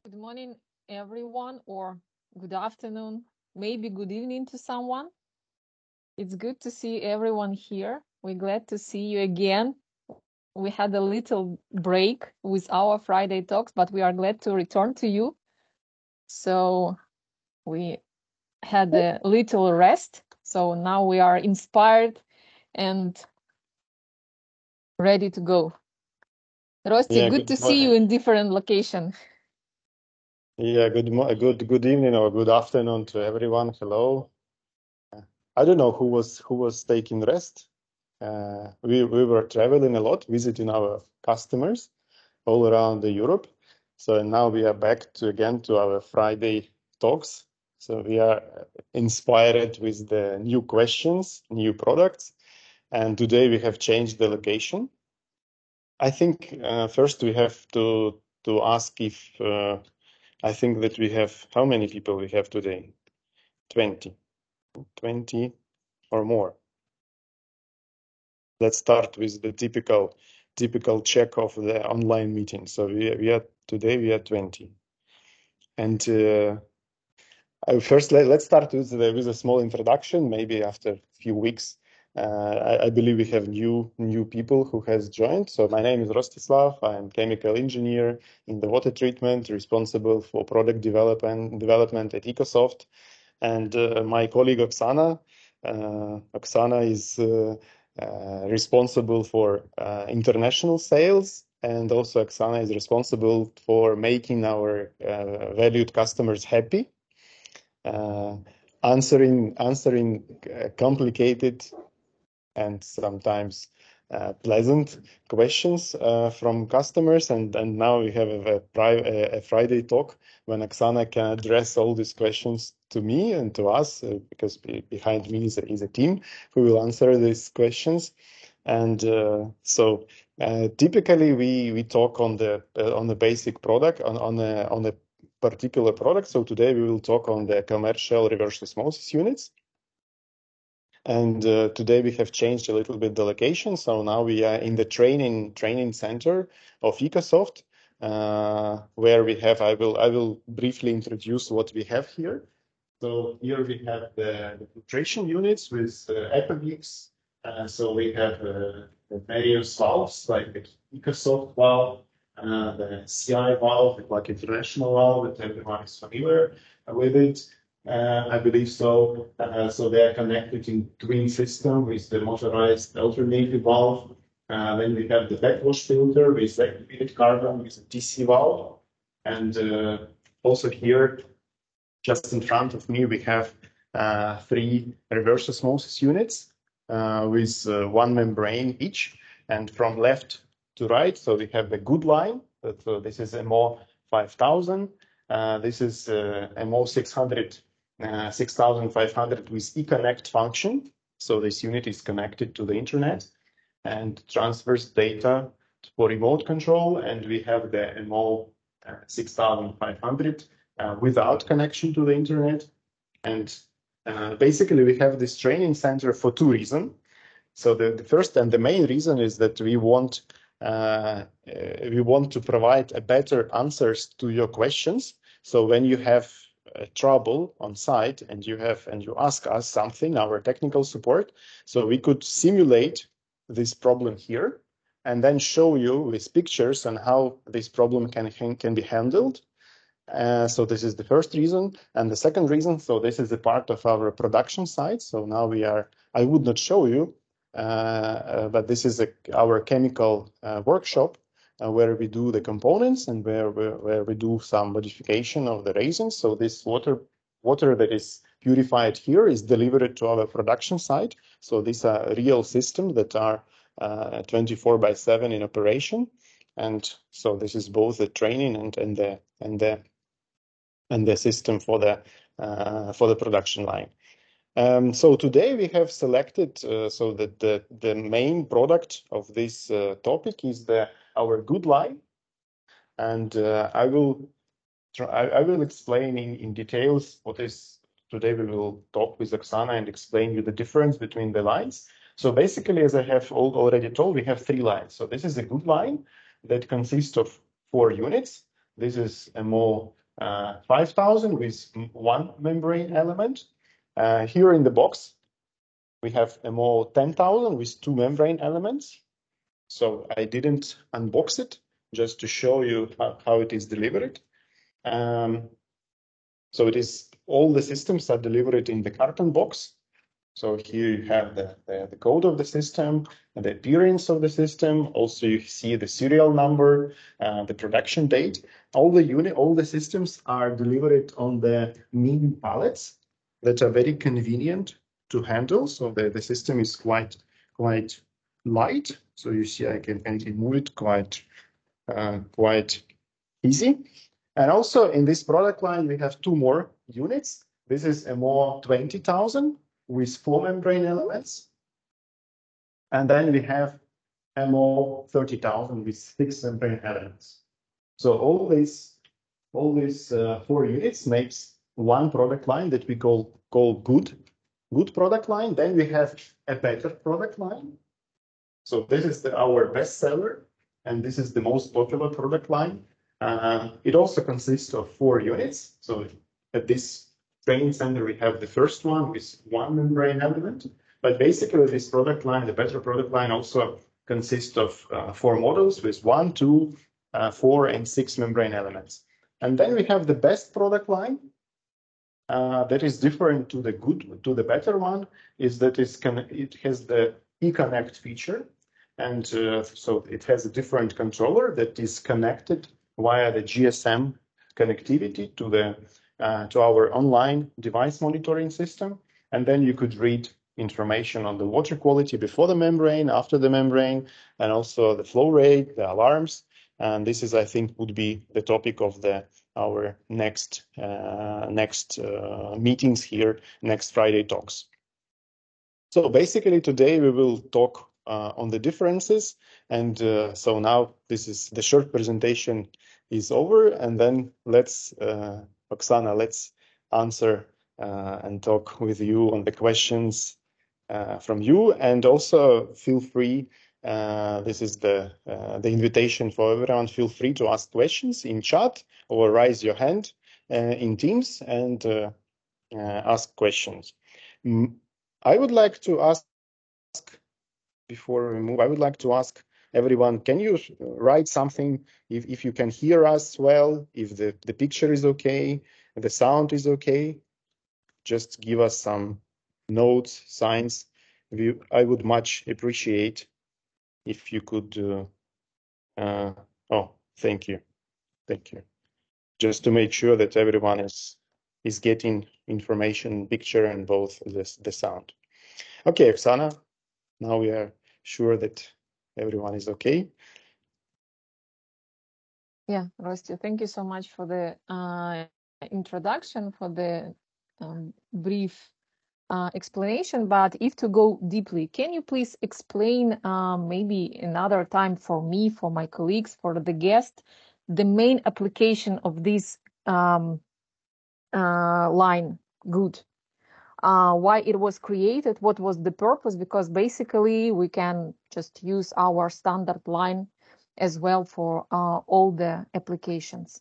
Good morning, everyone, or good afternoon, maybe good evening to someone. It's good to see everyone here. We're glad to see you again. We had a little break with our Friday talks, but we are glad to return to you. So we had a little rest. So now we are inspired and ready to go. Rosti, Yeah, good to see you in different location. Yeah, good evening or good afternoon to everyone. Hello. I don't know who was taking rest. We were traveling a lot, visiting our customers all around Europe. So now we are back again to our Friday talks. So we are inspired with the new questions, new products, and today we have changed the location. I think first we have to ask if I think that we have, how many people we have today? 20 or more. Let's start with the typical check of the online meeting. So today we are 20. And first, let's start with a small introduction. Maybe after a few weeks, I believe we have new people who has joined. So my name is Rostislav. I'm chemical engineer in the water treatment, responsible for product development at Ecosoft. And my colleague Oksana is responsible for international sales, and also Oksana is responsible for making our valued customers happy, answering complicated and sometimes pleasant questions from customers. And now we have a Friday talk when Oksana can address all these questions to me and to us, because behind me is a team who will answer these questions. And so typically we talk on the basic product, on a particular product. So today we will talk on the commercial reverse osmosis units. And today we have changed a little bit the location. So now we are in the training center of Ecosoft, where we have, I will briefly introduce what we have here. So here we have the filtration units with Ecovix. So we have the various valves like the Ecosoft valve, the CI valve, like international valve that everyone is familiar with it. I believe so. So they are connected in twin system with the motorized alternating valve. Then we have the backwash filter with activated carbon with a DC valve. And also here, just in front of me, we have 3 reverse osmosis units with 1 membrane each. And from left to right, so we have the good line. So this is MO 5000. This is MO 6500 with eConnect function. So this unit is connected to the internet and transfers data for remote control. And we have the MO 6500 without connection to the internet. And basically we have this training center for 2 reasons. So the first and the main reason is that we want to provide a better answers to your questions. So when you have trouble on site and you ask us something, our technical support, so we could simulate this problem here and then show you with pictures on how this problem can be handled. So this is the first reason. And the second reason, so this is a part of our production site. So now I would not show you, but this is our chemical workshop where we do the components and where we do some modification of the resins. So this water that is purified here is delivered to our production site. So these are real systems that are 24/7 in operation. And so this is both the training and the system for the production line. So today we have selected so that the main product of this topic is our good line, and I will explain in details what is. Today we will talk with Oksana and explain you the difference between the lines. So basically, as I have already told, we have 3 lines. So this is a good line that consists of 4 units. This is MO 5000 with 1 membrane element. Here in the box, we have MO 10,000 with 2 membrane elements. So I didn't unbox it, just to show you how it is delivered. So it is, all the systems are delivered in the carton box. So here you have the code of the system, the appearance of the system. Also, you see the serial number, the production date. All the systems are delivered on the mini pallets that are very convenient to handle. So the system is quite light. So you see, I can move it quite easy. And also in this product line, we have 2 more units. This is a MO 20,000 with 4 membrane elements. And then we have MO 30,000 with 6 membrane elements. So all these 4 units makes 1 product line that we call good product line. Then we have a better product line. So this is our best seller, and this is the most popular product line. It also consists of 4 units. So at this training center, we have the first one with 1 membrane element. But basically, this product line, the better product line, also consists of 4 models with 1, 2, 4, and 6 membrane elements. And then we have the best product line. That is different to the better one, is that it has the eConnect feature. And so it has a different controller that is connected via the GSM connectivity to our online device monitoring system. And then you could read information on the water quality before the membrane, after the membrane, and also the flow rate, the alarms. And this is, I think, would be the topic of our next meetings here, next Friday talks. So basically today we will talk on the differences. And so now this is the short presentation is over. And then let's, Oksana, let's answer and talk with you on the questions from you. And also feel free, this is the invitation for everyone, feel free to ask questions in chat or raise your hand in Teams and ask questions. I would like to ask, before we move, I would like to ask everyone, can you write something if you can hear us well, if the picture is okay, the sound is okay? Just give us some notes, signs. I would much appreciate if you could. Oh, thank you. Thank you. Just to make sure that everyone is getting information, picture, and both the sound. Okay, Oksana, now we are sure that everyone is okay. Yeah, Rosti, thank you so much for the introduction, for the brief explanation. But if to go deeply, can you please explain maybe another time for me, for my colleagues, for the guest, the main application of this line, good? Why it was created, what was the purpose? Because basically we can just use our standard line as well for all the applications.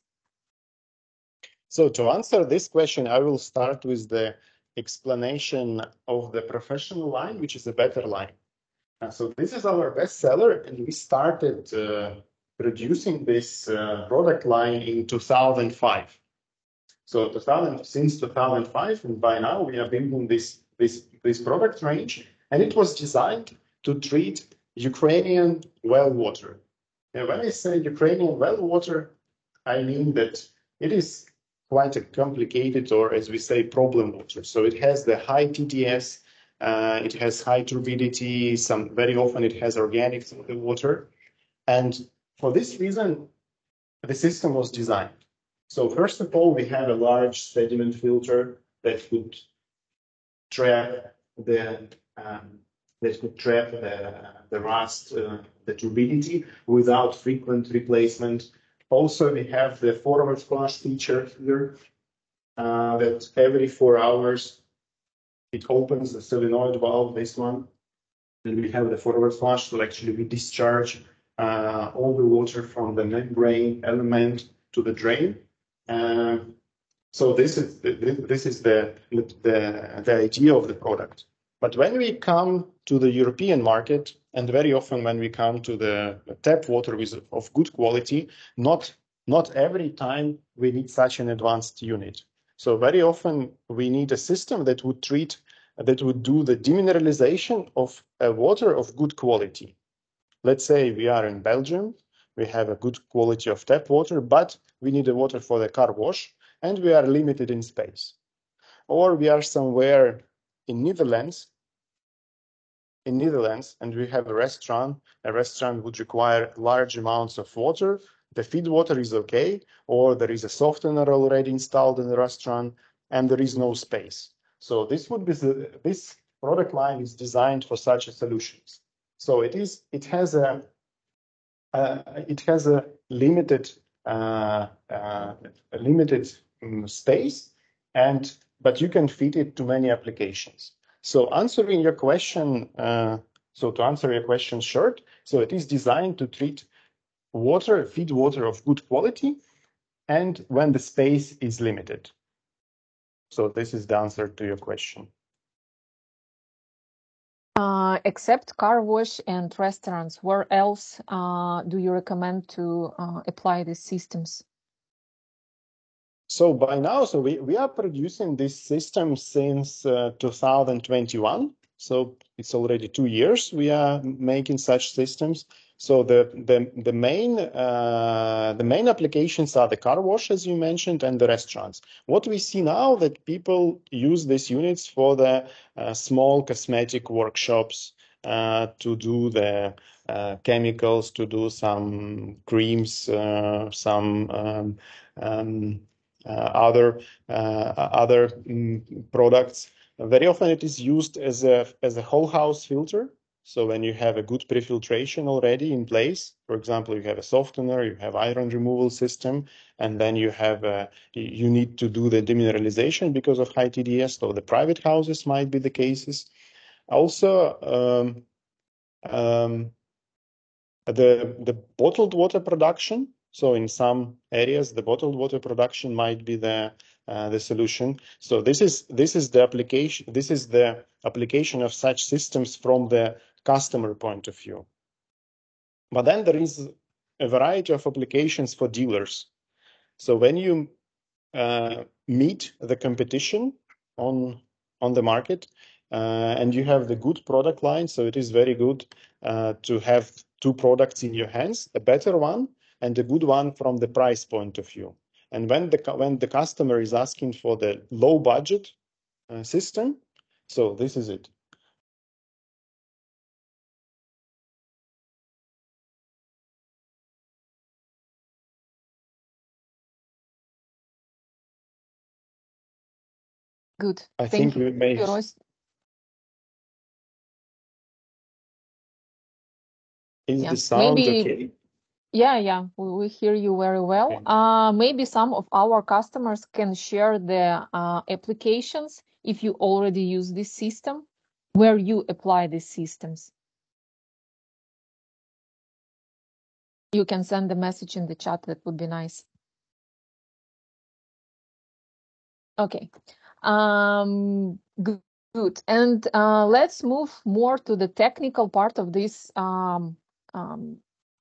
So to answer this question, I will start with the explanation of the professional line, which is a better line. So this is our best seller, and we started producing this product line in 2005. So since 2005, and by now we are building this product range, and it was designed to treat Ukrainian well water. And when I say Ukrainian well water, I mean that it is quite a complicated, or as we say, problem water. So it has the high TDS, it has high turbidity, very often it has organics in the water. And for this reason, the system was designed. So first of all, we have a large sediment filter that could trap the rust, the turbidity without frequent replacement. Also, we have the forward flush feature here that every 4 hours it opens the solenoid valve, this one, Then we have the forward flush, so actually we discharge all the water from the membrane element to the drain. So this is the idea of the product. But when we come to the European market, and very often when we come to the tap water of good quality, not every time we need such an advanced unit. So very often we need a system that would do the demineralization of water of good quality. Let's say we are in Belgium, we have a good quality of tap water, but we need the water for the car wash, and we are limited in space. Or we are somewhere in Netherlands, and we have a restaurant. A restaurant would require large amounts of water. The feed water is okay, or there is a softener already installed in the restaurant, and there is no space. So this product line is designed for such solutions. So it has a limited space, but you can fit it to many applications. So answering your question, to answer your question short, so it is designed to treat feed water of good quality, and when the space is limited. So this is the answer to your question. Except car wash and restaurants, where else do you recommend to apply these systems? So by now, we are producing this system since 2021. So it's already 2 years we are making such systems. So the main applications are the car wash, as you mentioned, and the restaurants. What we see now that people use these units for the small cosmetic workshops, to do the chemicals, to do some creams, some other products. Very often it is used as a whole house filter. So when you have a good prefiltration already in place, for example, you have a softener, you have iron removal system, and then you need to do the demineralization because of high TDS. So the private houses might be the cases. Also, the bottled water production. So in some areas, the bottled water production might be the solution. So this is the application. This is the application of such systems from the customer point of view. But then there is a variety of applications for dealers. So when you meet the competition on the market, and you have the good product line, so it is very good to have two products in your hands, a better one and a good one from the price point of view. And when the customer is asking for the low budget system, so this is it. Good. I Thank think we made. you, Royce. Is Yeah, the sound maybe. okay? Yeah, we hear you very well. Okay. Maybe some of our customers can share the applications if you already use this system, where you apply these systems. You can send a message in the chat. That would be nice. Okay. Good. And let's move more to the technical part of this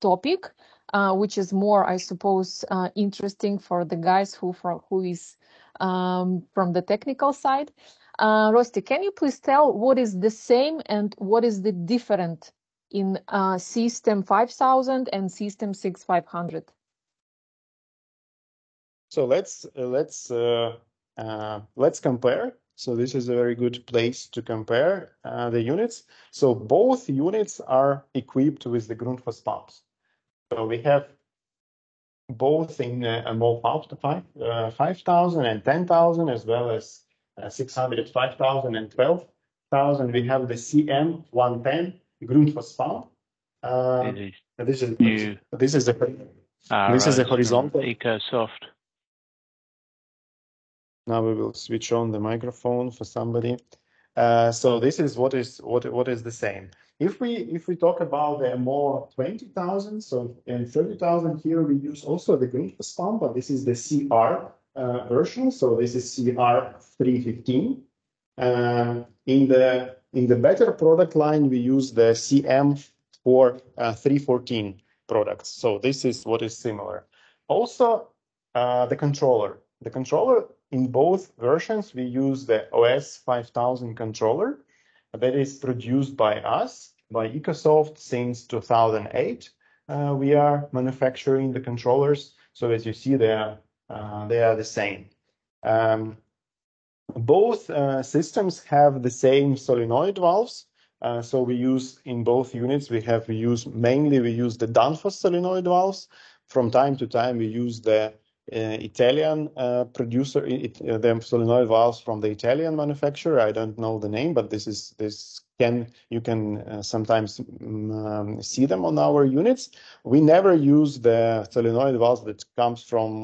topic, which is more, I suppose, interesting for the guys who is from the technical side. Rosti, can you please tell what is the same and what is the different in System 5000 and System 6500? So let's compare. So this is a very good place to compare the units. So both units are equipped with the Grundfos pumps. So we have both in MOL 5000 and 10,000, as well as 600, 5,000 and 12,000. We have the CM 110 Grundfos pump. This is a horizontal. Ecosoft. Now we will switch on the microphone for somebody. So this is what is the same. If we talk about the more 20,000, so in 30,000 here we use also the Greenhouse pump, but this is the CR version. So this is CR 315. In the better product line, we use the CM for 314 products. So this is what is similar. Also, the controller. The controller in both versions, we use the OS 5000 controller that is produced by us, by Ecosoft since 2008. We are manufacturing the controllers. So as you see, they are the same. Both systems have the same solenoid valves. So we use in both units, we use the Danfoss solenoid valves. From time to time, we use the Italian the solenoid valves from the Italian manufacturer. I don't know the name, but you can sometimes see them on our units. We never use the solenoid valves that comes from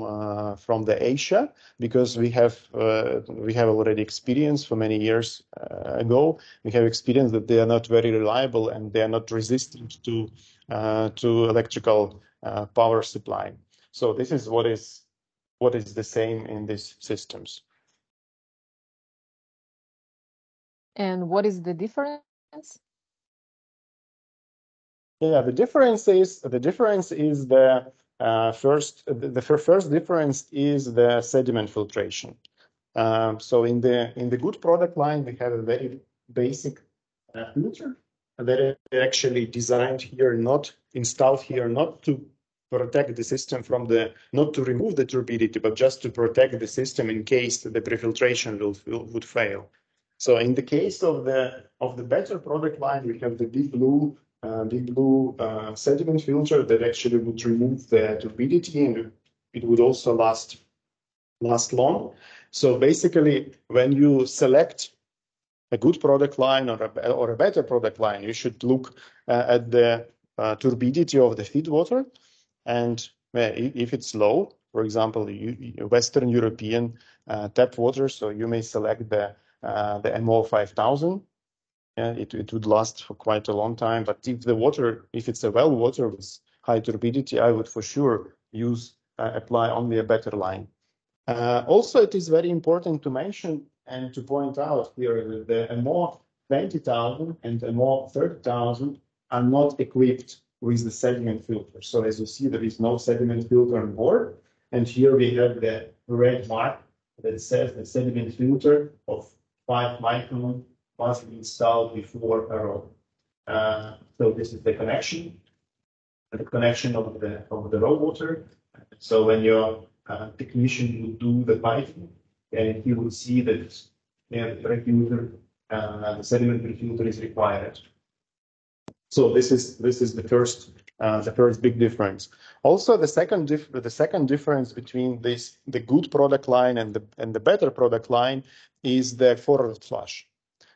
the Asia, because we have already experienced for many years ago. We have experienced that they are not very reliable and they are not resistant to electrical power supply. So this is what is the same in these systems. And what is the difference? Yeah, the difference is the first difference is the sediment filtration. So in the good product line, we have a very basic filter that is actually designed here, not installed here, not to protect the system not to remove the turbidity, but just to protect the system in case the prefiltration would fail. So in the case of the better product line, we have the big blue sediment filter that actually would remove the turbidity, and it would also last long. So basically, when you select a good product line or a better product line, you should look at the turbidity of the feed water, and if it's low, for example, Western European tap water, so you may select the MO 5000. Yeah, it would last for quite a long time. But if it's a well water with high turbidity, I would for sure apply only a better line. Also, it is very important to mention and to point out here that the MO 20,000 and MO 30,000 are not equipped with the sediment filter. So as you see, there is no sediment filter on board. And here we have the red mark that says the sediment filter of 5 micron must be installed before a row. So this is the connection of the raw water. So when your technician would do the piping, and he would see that the sediment refilter is required. So this is the first big difference. Also, the second difference between the good product line and the better product line is the forward flush.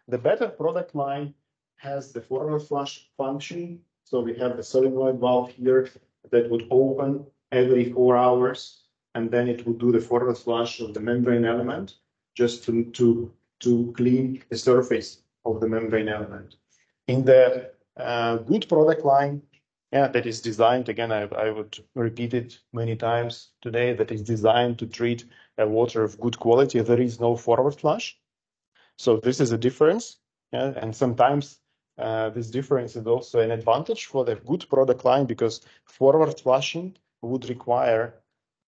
The better product line has the forward flush function. So we have the solenoid valve here that would open every 4 hours, and then it would do the forward flush of the membrane element just to clean the surface of the membrane element. In the good product line, that is designed, again, I would repeat it many times today, that is designed to treat water of good quality. There is no forward flush. So this is a difference, and sometimes this difference is also an advantage for the good product line, because forward flushing would require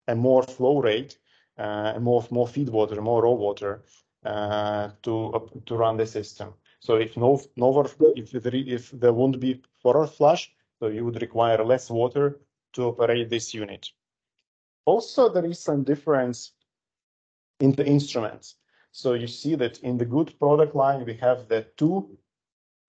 a more flow rate, more feed water, more raw water to run the system. So if there won't be forward flush, so you would require less water to operate this unit. Also, there is some difference in the instruments. So you see that in the good product line, we have the 2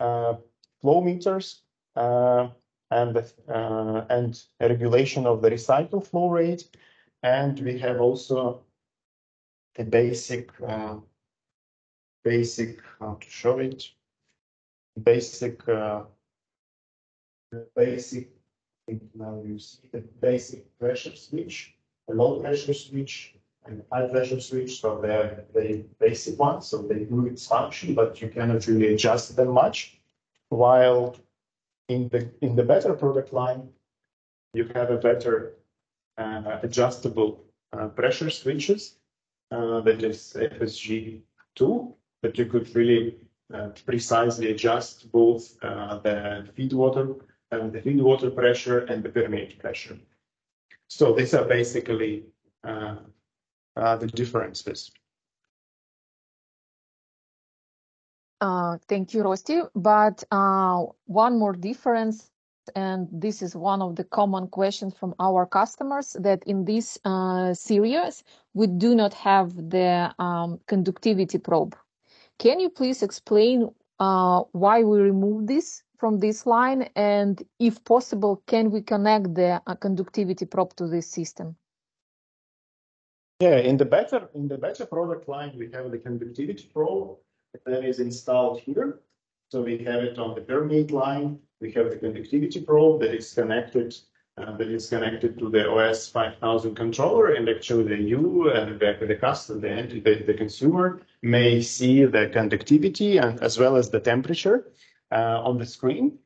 flow meters and a regulation of the recycle flow rate. And we have also a basic, how to show it, basic, now you see the basic pressure switch, a low pressure switch, and high pressure switch, so they're very basic ones, so they do its function, but you cannot really adjust them much. While in the better product line, you have a better adjustable pressure switches, that is FSG2, that you could really precisely adjust both the feed water pressure and the permeate pressure. So these are basically the differences. Thank you, Rosti. But one more difference, and this is one of the common questions from our customers, that in this series, we do not have the conductivity probe. Can you please explain why we remove this from this line? And if possible, can we connect the conductivity probe to this system? Yeah, in the better product line, we have the conductivity probe that is installed here. So we have it on the permeate line. We have the conductivity probe that is connected to the OS 5000 controller, and actually you and the customer, the consumer may see the conductivity and as well as the temperature on the screen.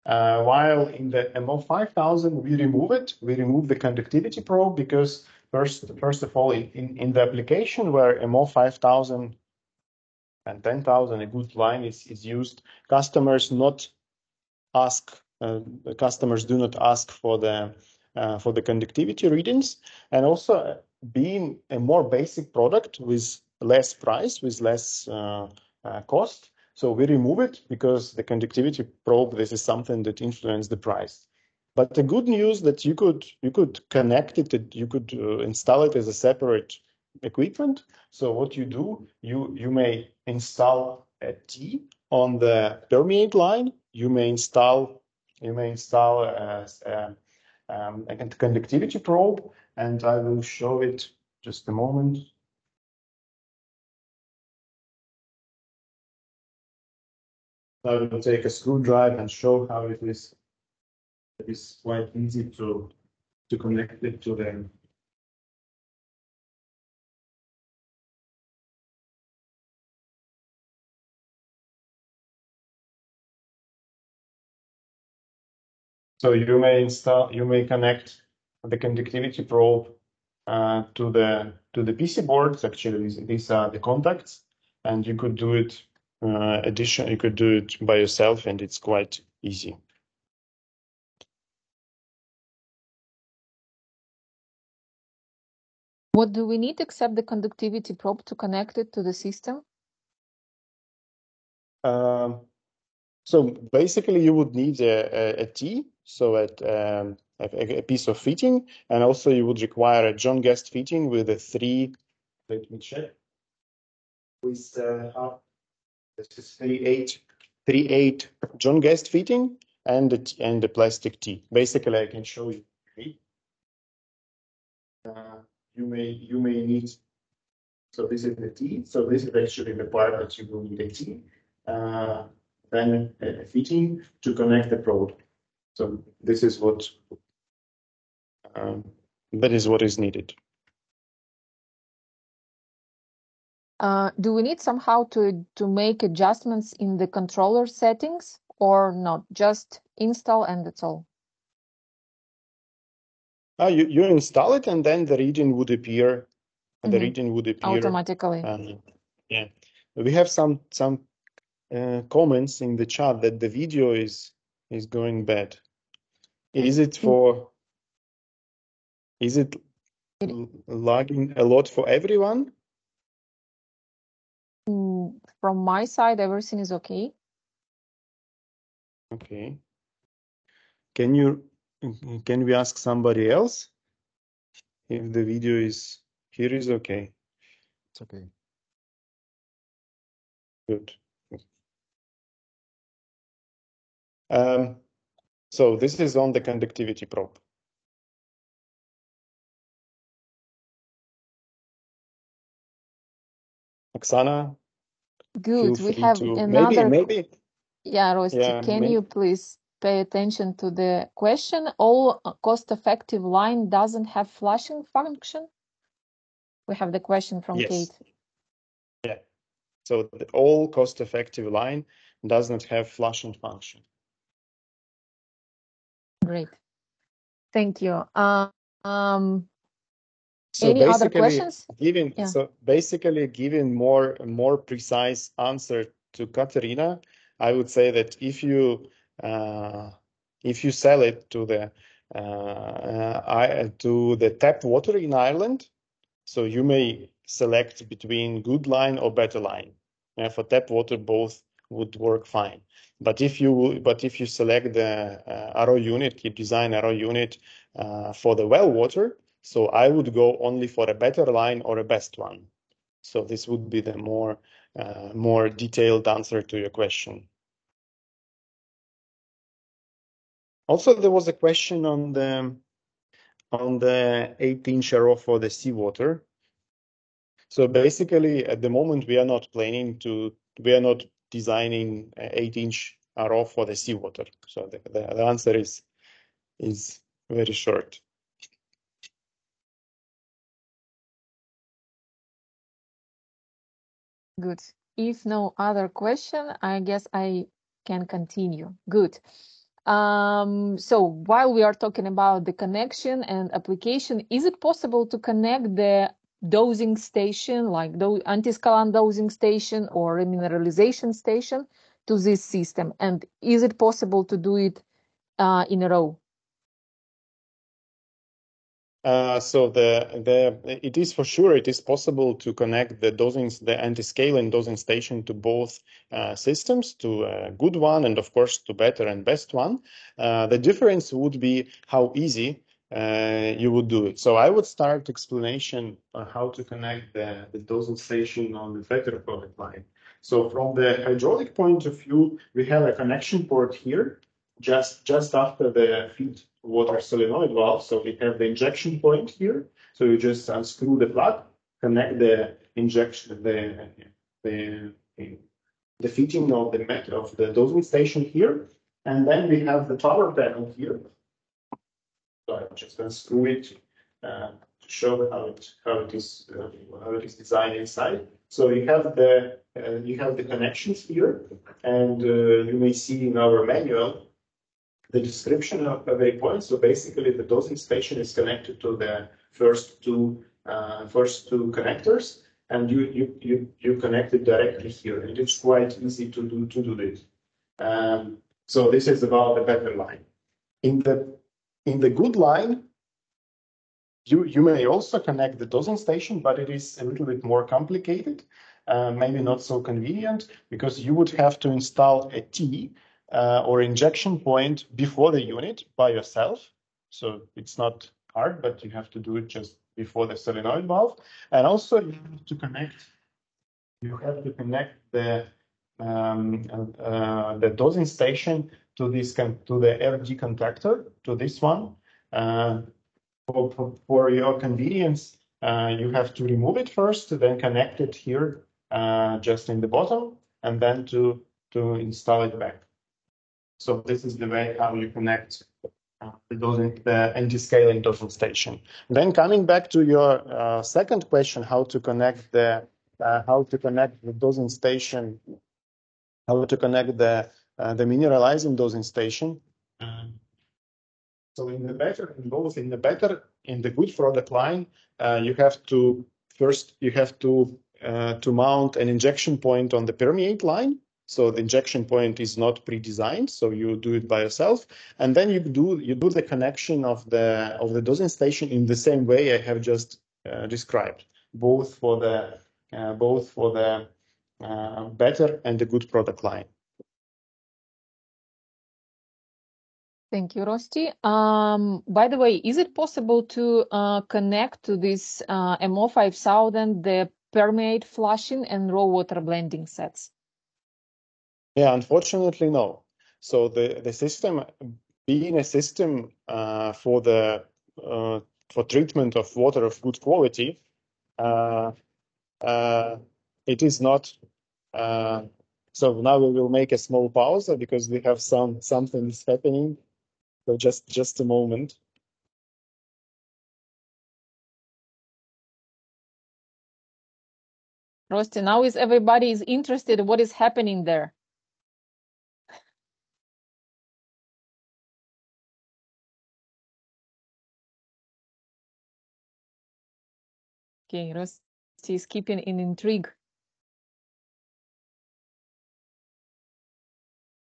While in the MO 5000, we remove it. We remove the conductivity probe because first of all, in the application where MO 5000 and 10,000, a good line is used, customers do not ask for the conductivity readings, and also being a more basic product with less price, with less cost. So we remove it because the conductivity probe, this is something that influences the price. But the good news that you could connect it, you could install it as a separate equipment. So what you do, you may install a T on the permeate line. You may install a conductivity probe, and I will show it just a moment. I will take a screwdriver and show how it is. It is quite easy to connect it to the. So you may connect the conductivity probe to the PC boards. Actually, these are the contacts, and you could do it. You could do it by yourself, and it's quite easy. What do we need except the conductivity probe to connect it to the system? So basically, you would need a T, so a piece of fitting, and also you would require a John Guest fitting with a 3. Let me check. With this is 3/8 John Guest fitting and the plastic T. Basically, I can show you. You may need. So this is the T. So this is actually the part that you will need a T. Then a fitting to connect the probe. So this is what is needed. Do we need somehow to make adjustments in the controller settings or not? Just install and that's all? You install it and then the reading would appear. The reading would appear automatically. Yeah, we have some comments in the chat that the video is going bad. Is it lagging a lot for everyone? From my side, everything is okay. Okay. Can we ask somebody else if the video is here is okay? It's okay. Good. So this is on the conductivity probe. Oksana, Good. We have to another. maybe. Yeah, Rosti, Yeah, can you please pay attention to the question? All cost-effective line doesn't have flashing function? We have the question from Yes. Kate. Yeah. So the all cost-effective line does not have flushing function. Great. Thank you. So Any other basically, questions? giving more precise answer to Katerina, I would say that if you sell it to the tap water in Ireland, so you may select between good line or better line. For tap water, both would work fine. But if you select the RO unit, you design RO unit for the well water, so I would go only for a better line or a best one. So this would be the more detailed answer to your question. Also, there was a question on the 8-inch RO for the seawater. So basically, at the moment, we are not designing 8-inch RO for the seawater. So the answer is very short. Good. If no other question, I guess I can continue. Good. So while we are talking about the connection and application, is it possible to connect the dosing station, like the anti-scalant dosing station or remineralization station, to this system? And is it possible to do it in a row? So it is for sure it is possible to connect the anti-scaling dosing station to both systems, to a good one and of course to better and best one. The difference would be how easy you would do it. So I would start explanation on how to connect the dosing station on the better product line. So from the hydraulic point of view, we have a connection port here, just after the feed water solenoid valve. So we have the injection point here. So you just unscrew the plug, connect the injection, the fitting of the dosing station here, and then we have the power panel here. So I'm just unscrew it to show how it is designed inside. So you have the connections here, and you may see in our manual the description of every point. So basically, the dosing station is connected to the first two connectors, and you connect it directly here, and it's quite easy to do this. So this is about the better line. In the good line, you may also connect the dosing station, but it is a little bit more complicated, maybe not so convenient, because you would have to install a T or injection point before the unit by yourself. So it's not hard, but you have to do it just before the solenoid valve. And also you have to connect the dosing station to the RD contactor, to this one. For your convenience, you have to remove it first, then connect it here just in the bottom, and then to install it back. So this is the way how you connect the anti-scaling dosing station. Then coming back to your second question, how to connect the dosing station, how to connect the mineralizing dosing station. So in the good product line, you have to mount an injection point on the permeate line. So the injection point is not pre-designed, so you do it by yourself, and then you do the connection of the dosing station in the same way I have just described, both for the better and the good product line. Thank you, Rosti. By the way, is it possible to connect to this MO5000 the permeate flushing and raw water blending sets? Yeah, unfortunately, no. So the system, being a system for treatment of water of good quality, it is not. So now we will make a small pause because we have something is happening. So just a moment. Rosti, now is everybody is interested in what is happening there. Okay, Rosti is keeping in intrigue.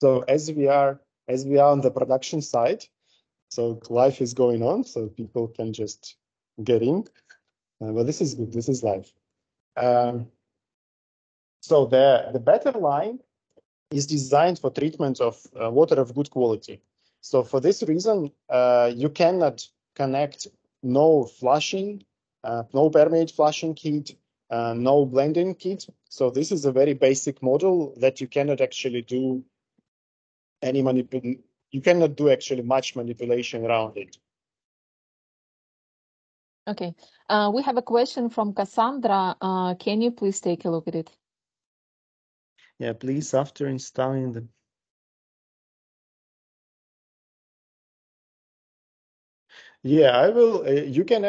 So as we are on the production side, so life is going on, so people can just get in. But this is good. This is live. So the better line is designed for treatment of water of good quality. So for this reason, you cannot connect no flushing, no permeate flushing kit, no blending kit. So this is a very basic model that you cannot actually do any manipulation. You cannot do actually much manipulation around it. Okay, we have a question from Cassandra. Can you please take a look at it? Yeah, please, after installing the... Yeah, I will. You can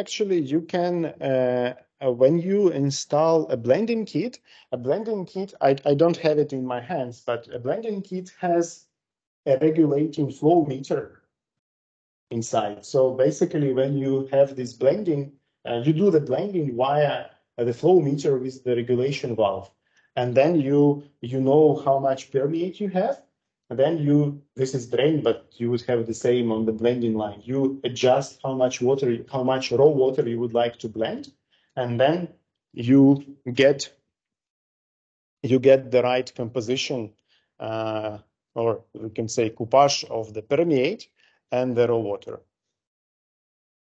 when you install a blending kit, I don't have it in my hands, but a blending kit has a regulating flow meter inside. So basically, when you have this blending, you do the blending via the flow meter with the regulation valve, and then you know how much permeate you have, and then this is drain, but you would have the same on the blending line. You adjust how much raw water you would like to blend, and then you get the right composition, or we can say coupage of the permeate and the raw water.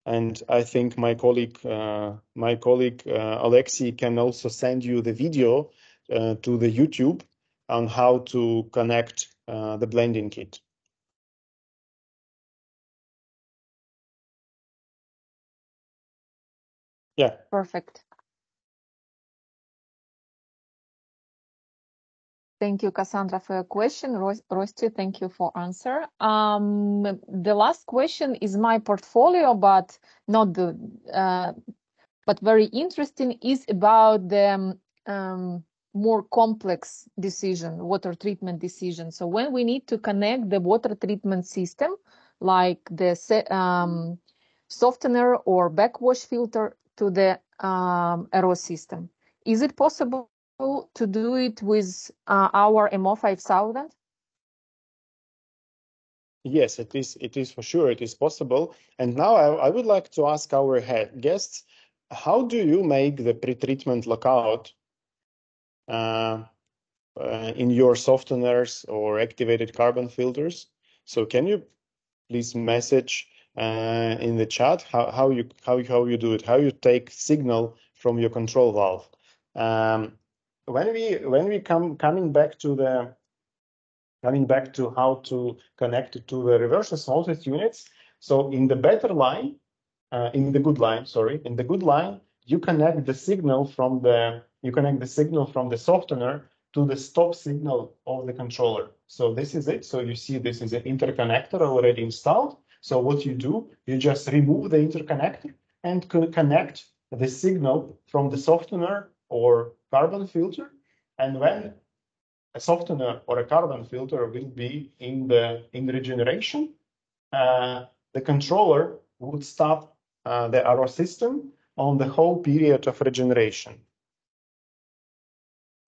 And I think my colleague Alexei can also send you the video to the YouTube on how to connect the blending kit. Yeah. Perfect. Thank you, Cassandra, for your question. Rosti, thank you for answer. The last question is my portfolio, but not the, but very interesting, is about the more complex decision, water treatment decision. So when we need to connect the water treatment system, like the softener or backwash filter to the RO system, is it possible to do it with our MO5000? Yes, it is. It is for sure. It is possible. And now I would like to ask our guests, how do you make the pre-treatment lockout in your softeners or activated carbon filters? So can you please message in the chat how you do it, how you take signal from your control valve. When we coming back to how to connect it to the reverse osmosis units. So in the better line, in the good line, you connect the signal from the softener to the stop signal of the controller. So this is it. So you see this is an interconnector already installed. So what you do, you just remove the interconnector and connect the signal from the softener or carbon filter. And when a softener or a carbon filter will be in regeneration, the controller would stop the RO system on the whole period of regeneration.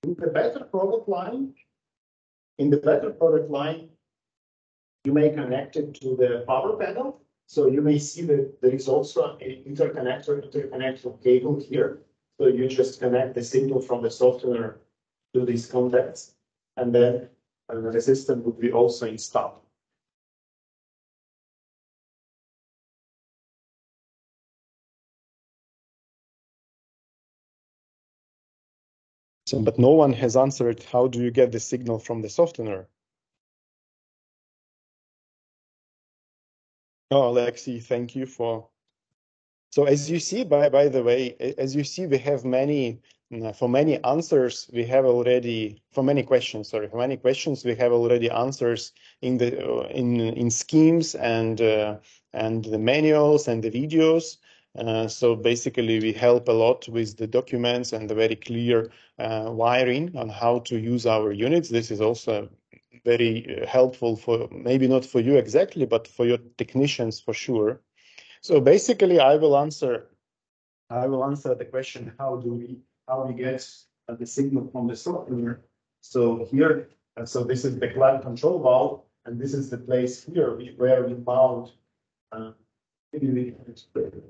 In the better product line, you may connect it to the power panel. So you may see that there is also an interconnector cable here. So you just connect the signal from the softener to these contacts, and then the system would be also in stop. So, but no one has answered, how do you get the signal from the softener? Oh, Alexei, thank you for... So as you see, by the way, as you see, we have many, for many answers, we have already, for many questions, we have already answers in the in schemes and the manuals and the videos. So basically, we help a lot with the documents and the very clear wiring on how to use our units. This is also very helpful for maybe not for you exactly, but for your technicians for sure. So basically, I will answer the question, how we get the signal from the software. So here, so this is the clamp control valve, and this is the place here where we mount. Maybe we can explain.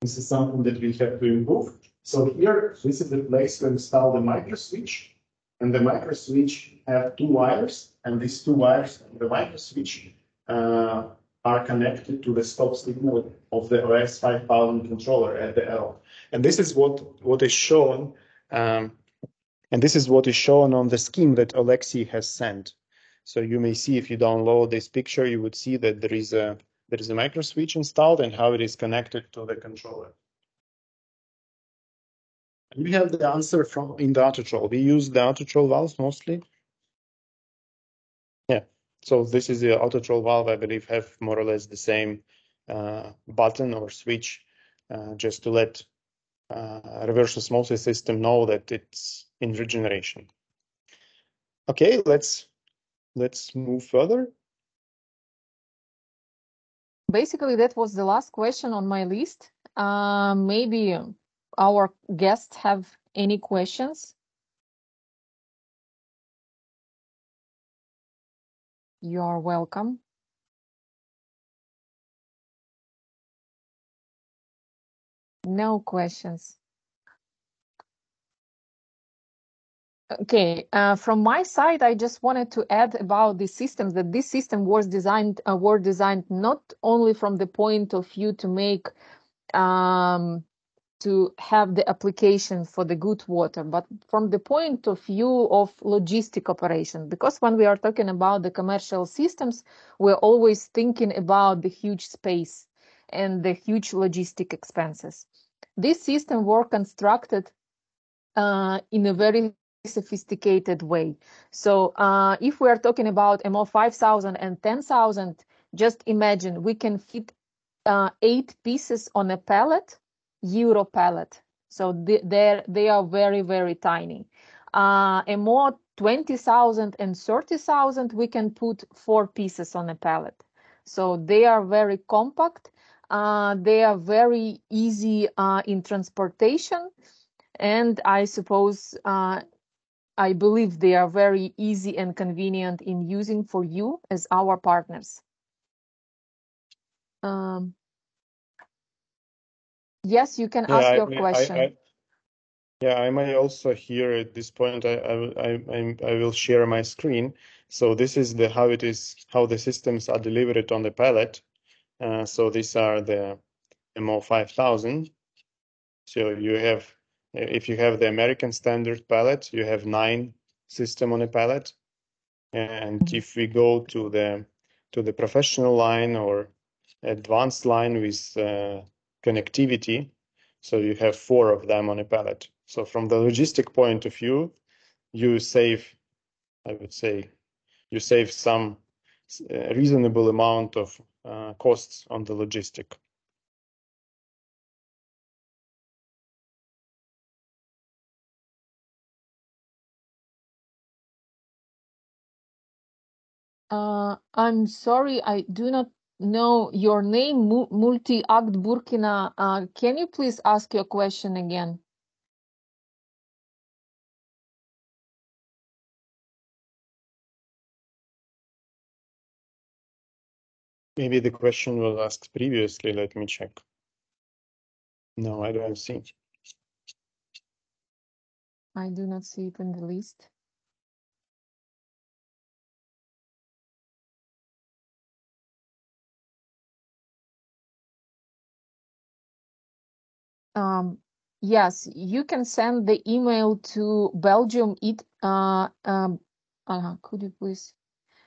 This is something that we have to improve. So here, this is the place to install the micro switch, and the micro switch have two wires, and these two wires, the micro switch, are connected to the stop signal of the OS 5000 controller at the L. And this is what is shown, and this is what is shown on the scheme that Alexei has sent. So you may see, if you download this picture, you would see that there is a micro switch installed and how it is connected to the controller. We have the answer from in the AutoTroll. We use the AutoTroll valves mostly. Yeah. So this is the AutoTroll valve, I believe, have more or less the same button or switch, just to let reverse osmosis system know that it's in regeneration. Okay, let's move further. Basically, that was the last question on my list. Maybe our guests have any questions. You are welcome. No questions. Okay, from my side, I just wanted to add about the systems that this system was designed were designed not only from the point of view to make to have the application for the good water, but from the point of view of logistic operation. Because when we are talking about the commercial systems, we're always thinking about the huge space and the huge logistic expenses. This system were constructed in a very sophisticated way. So if we are talking about MO 5000 and 10,000, just imagine we can fit 8 pieces on a pallet, Euro pallet. So they are very, very tiny. A more 20,000 and 30,000, we can put 4 pieces on a pallet. So they are very compact. They are very easy in transportation. And I suppose, I believe they are very easy and convenient in using for you as our partners. Yes, you can ask your question. I may also here at this point, I will share my screen. So this is how the systems are delivered on the pallet. So these are the MO 5000. So if you have the American standard pallet, you have 9 system on a pallet. And if we go to the professional line or advanced line with connectivity, so you have 4 of them on a pallet. So from the logistic point of view, you save, I would say, you save some reasonable amount of costs on the logistic. I'm sorry, I do not know your name, Multi-Act Burkina. Can you please ask your question again? Maybe the question was asked previously. Let me check. No, I don't see. I do not see it in the list. Yes, you can send the email to Belgium. Could you please?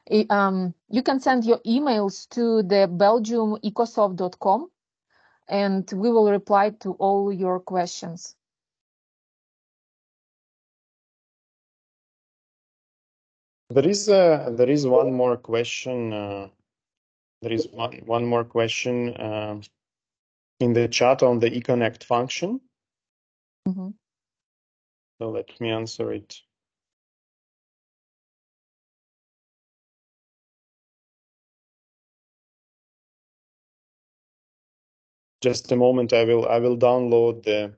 You can send your emails to the belgiumecosoft.com, and we will reply to all your questions. There is one more question There is one more question in the chat on the eConnect function. Mm-hmm. So let me answer it. Just a moment. I will download the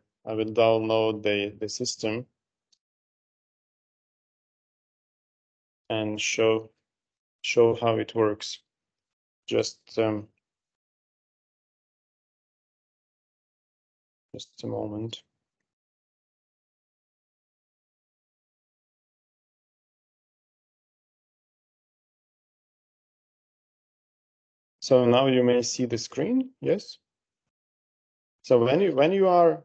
system and show how it works. Just a moment. So now you may see the screen. Yes. So when you are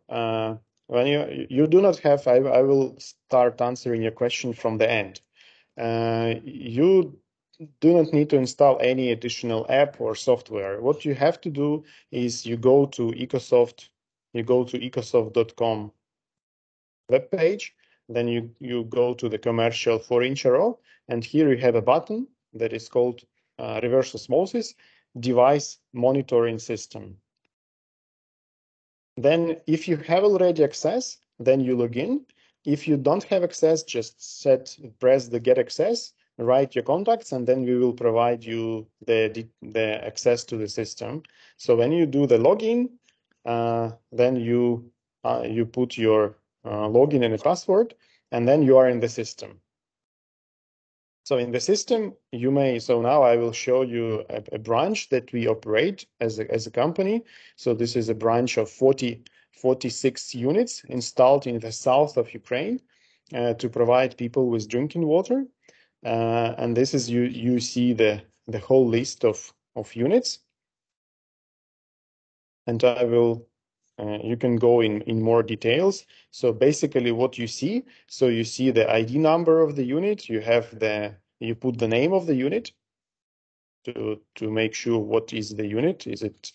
when you do not have, I will start answering your question from the end. You do not need to install any additional app or software. What you have to do is you go to Ecosoft, ecosoft.com webpage, then you go to the commercial 4-inch row, and here you have a button that is called reverse osmosis device monitoring system. Then if you have already access, then you log in. If you don't have access, just press the get access, write your contacts, and then we will provide you the access to the system. So when you do the login, then you put your login and a password, and then you are in the system. So in the system, so now I will show you a branch that we operate as a company. So this is a branch of 46 units installed in the south of Ukraine to provide people with drinking water. And this is, you see the whole list of units. And I will, you can go in more details. So basically what you see, so you see the ID number of the unit, you put the name of the unit to make sure what is the unit. Is it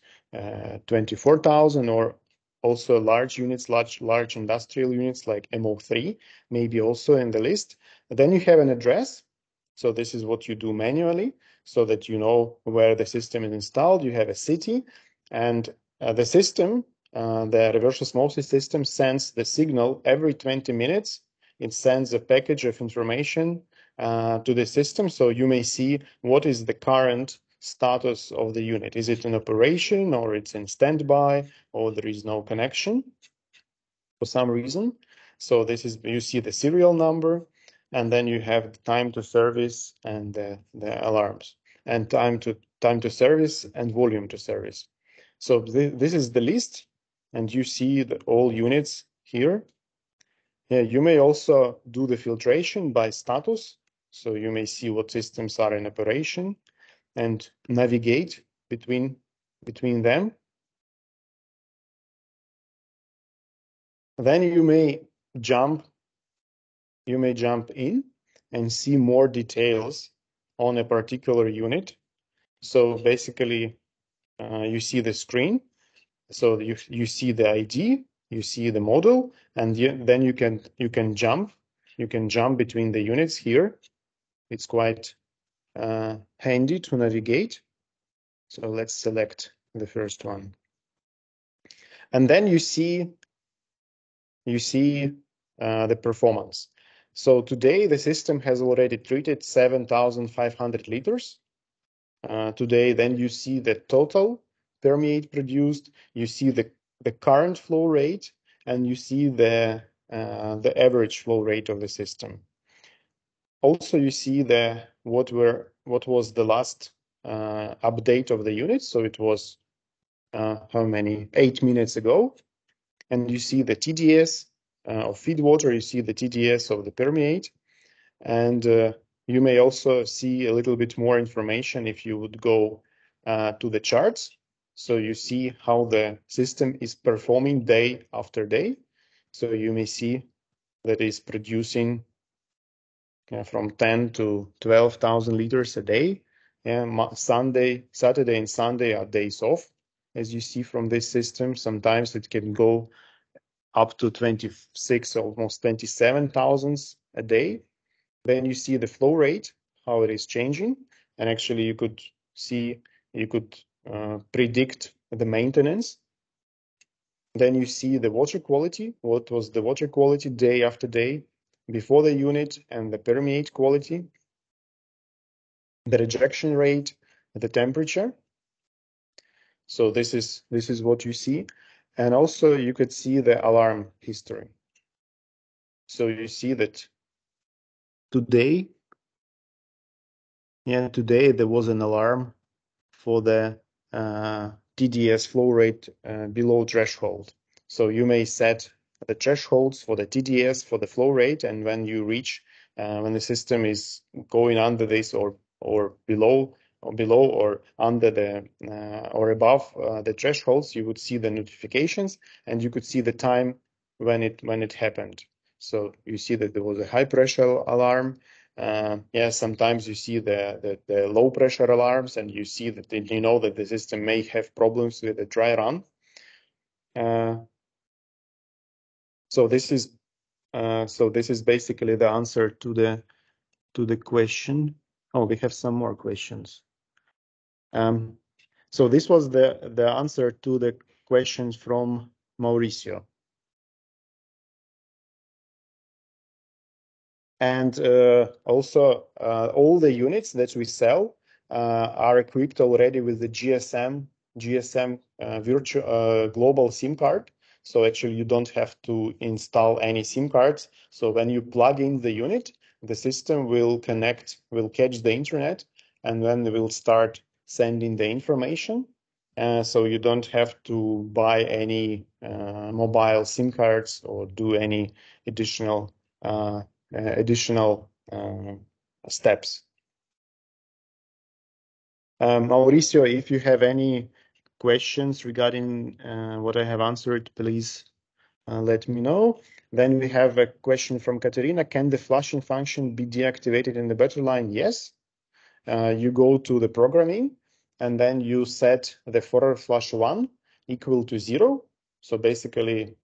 24,000 or also large units, large industrial units like MO3, maybe also in the list. Then you have an address. So this is what you do manually so that you know where the system is installed. You have a city, and the system, the reverse osmosis system, sends the signal every 20 minutes. It sends a package of information to the system. So you may see what is the current status of the unit. Is it in operation, or it's in standby, or there is no connection for some reason? So this is, you see the serial number, and then you have the time to service and the alarms, and time to service and volume to service. So this is the list, and you see all units here. Yeah, you may also do the filtration by status. So you may see what systems are in operation and navigate between them. Then you may jump in and see more details on a particular unit. So basically, you see the screen. So you see the ID, you see the model, and then you can jump between the units here. It's quite handy to navigate. So let's select the first one. And then you see the performance. So today the system has already treated 7,500 liters. Today, then you see the total permeate produced, you see the current flow rate, and you see the average flow rate of the system. Also, you see what was the last update of the unit. So it was how many? 8 minutes ago. And you see the TDS of feed water, you see the TDS of the permeate. And you may also see a little bit more information if you would go to the charts. So you see how the system is performing day after day. So you may see that it's producing from 10 to 12,000 liters a day. And Saturday and Sunday are days off. As you see from this system, sometimes it can go up to 26, almost 27,000 a day. Then you see the flow rate, how it is changing. And actually you could see predict the maintenance. Then you see the water quality, what was the water quality day after day before the unit, and the permeate quality, the rejection rate, the temperature. So this is what you see. And also you could see the alarm history. So you see that today there was an alarm for the TDS flow rate below threshold. So you may set the thresholds for the TDS for the flow rate, and when you reach when the system is going under this or below or under the or above the thresholds, you would see the notifications and you could see the time when it happened. So you see that there was a high pressure alarm. Yeah, sometimes you see the low pressure alarms, and you see that you know that the system may have problems with the dry run. So this is basically the answer to the question. Oh, we have some more questions. So this was the answer to the questions from Mauricio. And also, all the units that we sell are equipped already with the GSM virtual global SIM card. So actually, you don't have to install any SIM cards. So when you plug in the unit, the system will catch the internet, and then it will start sending the information. So you don't have to buy any mobile SIM cards or do any additional steps. Mauricio, if you have any questions regarding what I have answered, please let me know. Then we have a question from Katerina. Can the flushing function be deactivated in the battery line? Yes. You go to the programming, and then you set the forward flush 1 equal to 0. So basically,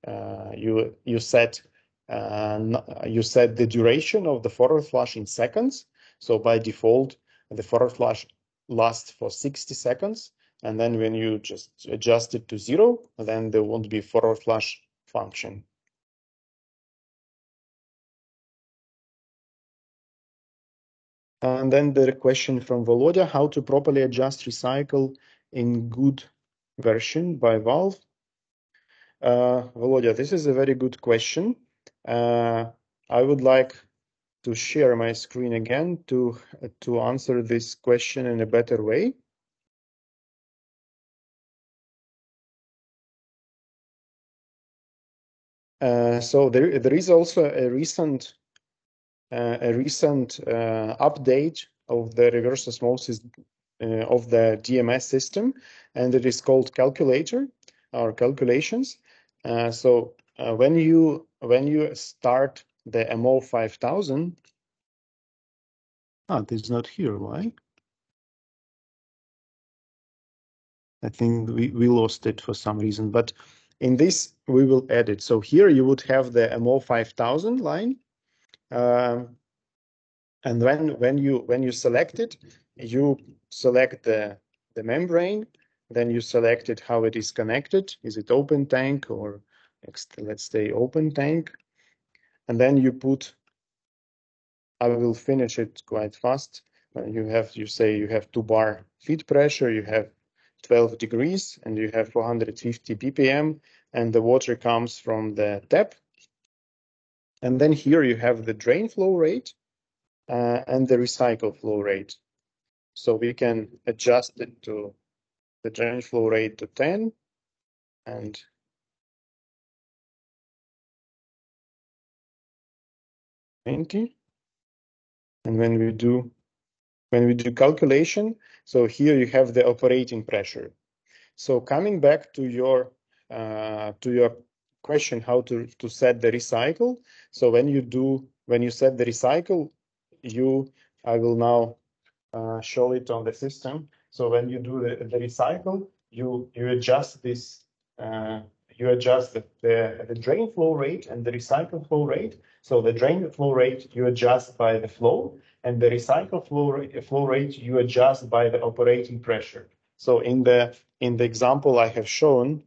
you set the duration of the forward flush in seconds. So by default, the forward flush lasts for 60 seconds. And then when you just adjust it to 0, then there won't be forward flush function. And then the question from Volodya, how to properly adjust recycle in good version by valve? Volodya, this is a very good question. I would like to share my screen again to answer this question in a better way. So there is also a recent update of the reverse osmosis of the DMS system, and it is called calculator or calculations. So when you start the MO 5000, it is not here. Why? I think we lost it for some reason, but in this we will add it. So here you would have the MO 5000 line. And when you select it, you select the membrane, then you select it how it is connected. Is it open tank or let's say open tank? And then you put, I will finish it quite fast. You say you have 2 bar feed pressure, you have 12 degrees, and you have 450 ppm, and the water comes from the tap. And then here you have the drain flow rate and the recycle flow rate. So we can adjust it to the drain flow rate to 10 and 20. And when we do calculation, so here you have the operating pressure. So coming back to your question, how to set the recycle. So when you set the recycle, I will now show it on the system. So when you do the recycle, you adjust this, you adjust the drain flow rate and the recycle flow rate. So the drain flow rate you adjust by the flow, and the recycle flow rate you adjust by the operating pressure. So in the example I have shown,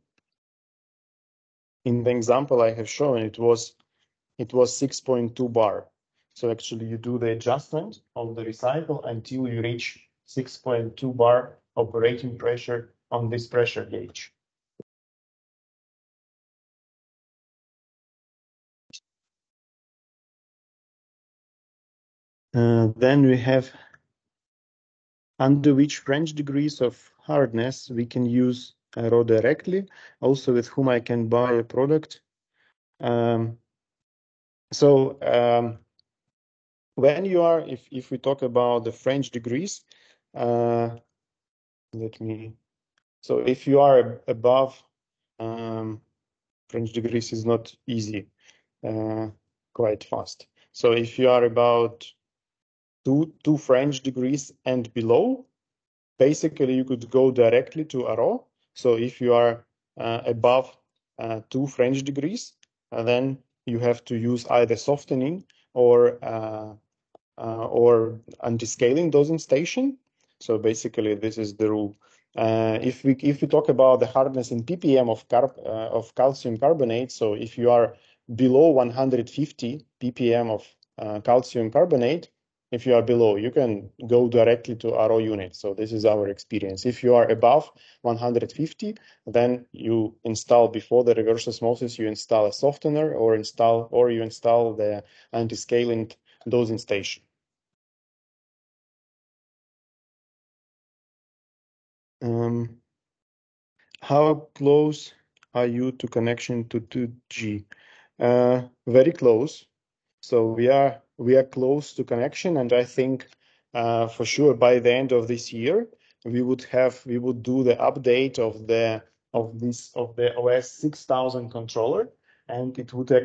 it was 6.2 bar. So actually you do the adjustment of the recycle until you reach 6.2 bar operating pressure on this pressure gauge. Then we have under which French degrees of hardness we can use a raw directly, also with whom I can buy a product. When you are, if we talk about the French degrees, so if you are above, French degrees is not easy, quite fast. So if you are about two French degrees and below, basically you could go directly to a raw. So if you are above 2 French degrees, then you have to use either softening or anti-scaling dosing station. So basically, this is the rule. If we talk about the hardness in ppm of calcium carbonate, so if you are below 150 ppm of calcium carbonate, if you are below, you can go directly to RO unit. So this is our experience. If you are above 150, then you install, before the reverse osmosis, you install a softener or you install the anti-scaling dosing station. How close are you to connection to 2G? Very close. So we are close to connection, and I think for sure by the end of this year we would do the update of the OS 6000 controller, and it would have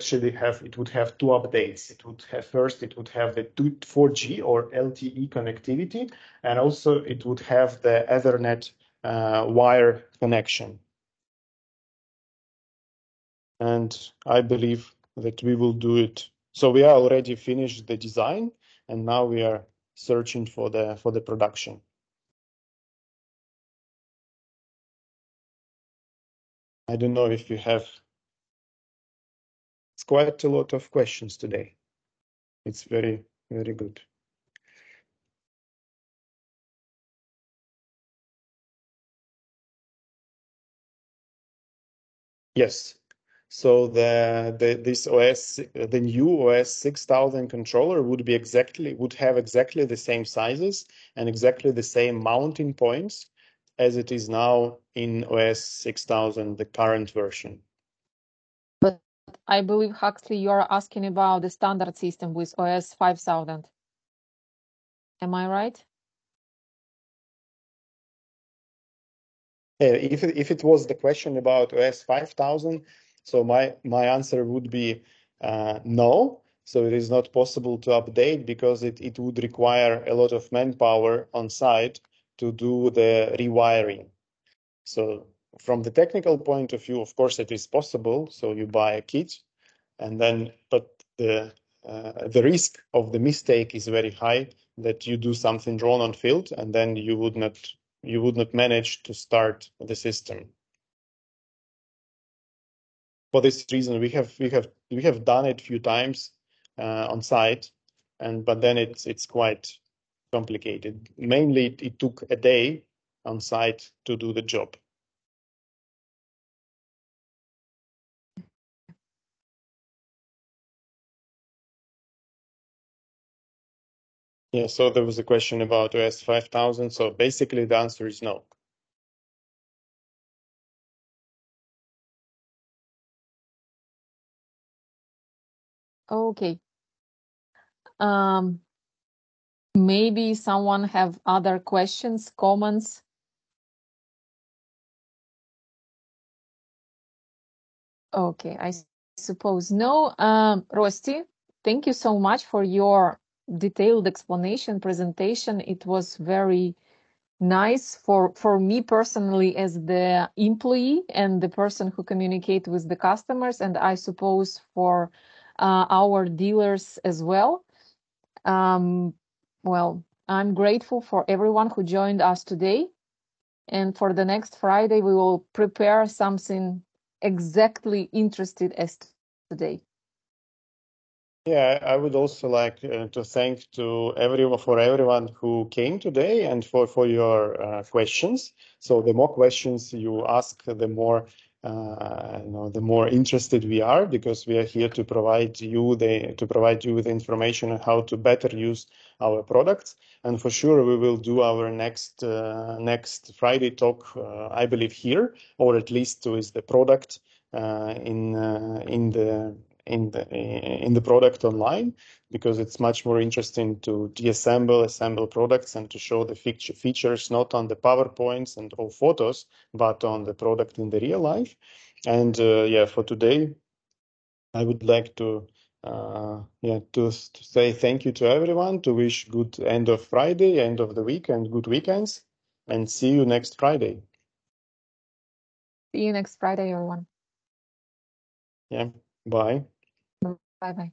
two updates. It would have the 4G or LTE connectivity, and also it would have the Ethernet wire connection. And I believe that we will do it. So we are already finished the design, and now we are searching for the production. I don't know if you have. It's quite a lot of questions today. It's very, very good. Yes. So the new OS 6000 controller would have exactly the same sizes and exactly the same mounting points as it is now in OS 6000, the current version. But I believe, Huxley, you are asking about the standard system with OS 5000. Am I right? If it was the question about OS 5000, so my answer would be no. So it is not possible to update because it would require a lot of manpower on site to do the rewiring. So from the technical point of view, of course, it is possible. So you buy a kit, and then, but the risk of the mistake is very high, that you do something wrong on field, and then you would not manage to start the system. For this reason, we have done it a few times on site, but then it's quite complicated. Mainly, it took a day on site to do the job. Yeah, so there was a question about OS 5000. So basically, the answer is no. Okay. Maybe someone have other questions, comments? Okay, I suppose no. Rosti, thank you so much for your detailed explanation, presentation. It was very nice for me personally as the employee and the person who communicate with the customers, and I suppose for our dealers as well. Well, I'm grateful for everyone who joined us today. And for the next Friday, we will prepare something exactly interested as today. Yeah, I would also like to thank to everyone who came today and for your questions. So the more questions you ask, the more the more interested we are, because we are here to provide you with information on how to better use our products. And for sure, we will do our next Friday talk, I believe here, or at least with the product in the product online, because it's much more interesting to assemble products and to show the features not on the PowerPoints and or photos, but on the product in the real life. And yeah, for today, I would like to to say thank you to everyone, to wish good end of Friday, end of the week, and good weekends, and see you next Friday. See you next Friday, everyone. Yeah, bye. Bye bye.